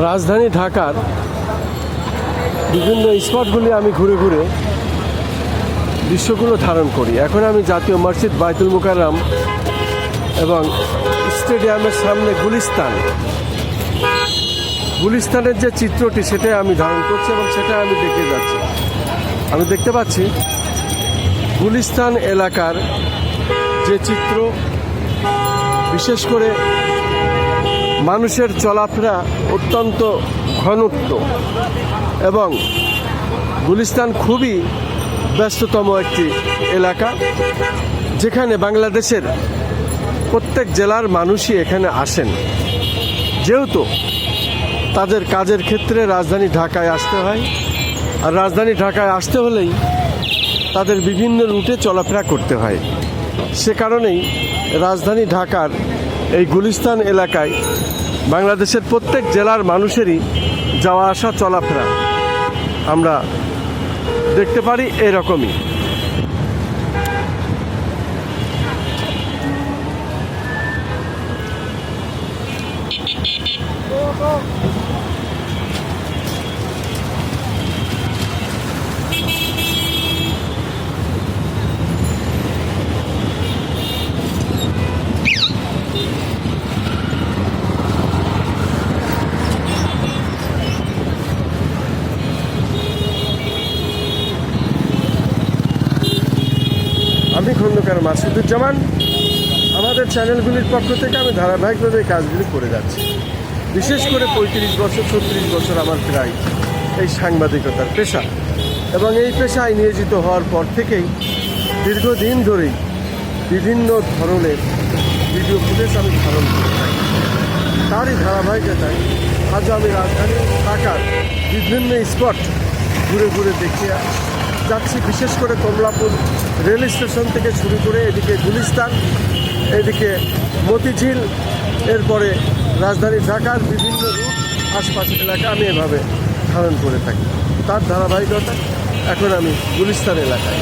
রাজধানী ঢাকার বিভিন্ন স্পটগুলি আমি ঘুরে ঘুরে দৃশ্যগুলো ধারণ করি। এখন আমি জাতীয় মসজিদ বাইতুল মুকাররম এবং স্টেডিয়ামের সামনে গুলিস্তানের যে চিত্রটি সেটাই আমি ধারণ করছি এবং সেটা আমি দেখে যাচ্ছি। আমি দেখতে পাচ্ছি গুলিস্তান এলাকার যে চিত্র, বিশেষ করে মানুষের চলাফেরা অত্যন্ত ঘনত্ব এবং গুলিস্তান খুবই ব্যস্ততম একটি এলাকা, যেখানে বাংলাদেশের প্রত্যেক জেলার মানুষই এখানে আসেন। যেহেতু তাদের কাজের ক্ষেত্রে রাজধানী ঢাকায় আসতে হয়, আর রাজধানী ঢাকায় আসতে হলেই তাদের বিভিন্ন রুটে চলাফেরা করতে হয়। সে কারণেই রাজধানী ঢাকার এই গুলিস্তান এলাকায় বাংলাদেশের প্রত্যেক জেলার মানুষেরই যাওয়া আসা চলাফেরা আমরা দেখতে পারি এরকমই। আমি খন্দকার মাসুদুজ্জামান। আমাদের চ্যানেলগুলির পক্ষ থেকে আমি ধারাবাহিকভাবে এই কাজগুলি করে যাচ্ছি। বিশেষ করে 35 বছর 36 বছর আমার প্রায় এই সাংবাদিকতার পেশা, এবং এই পেশায় নিয়োজিত হওয়ার পর থেকেই দীর্ঘদিন ধরেই বিভিন্ন ধরনের ভিডিও ফুটেজ আমি ধারণ করে থাকি। তারই ধারাবাহিকতায় আজ আমি রাজধানী ঢাকার বিভিন্ন স্পট ঘুরে ঘুরে দেখিয়ে যাচ্ছি। বিশেষ করে কমলাপুর রেল স্টেশন থেকে শুরু করে এদিকে গুলিস্তান, এদিকে মতিঝিল, এরপরে রাজধানী ঢাকার বিভিন্ন রুট, আশপাশের এলাকা আমি এভাবে ধারণ করে থাকি। তার ধারাবাহিকতা এখন আমি গুলিস্তান এলাকায়।